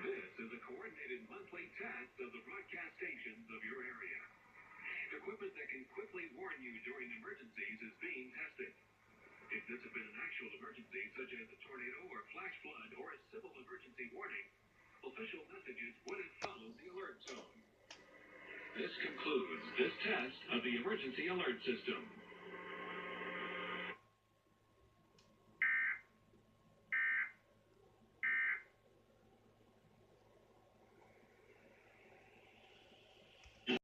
This is a coordinated monthly test of the broadcast stations of your area. Equipment that can quickly warn you during emergencies is being tested. If this had been an actual emergency, such as a tornado or flash flood or a civil emergency warning, official messages would have followed the alert tone. This concludes this test of the emergency alert system.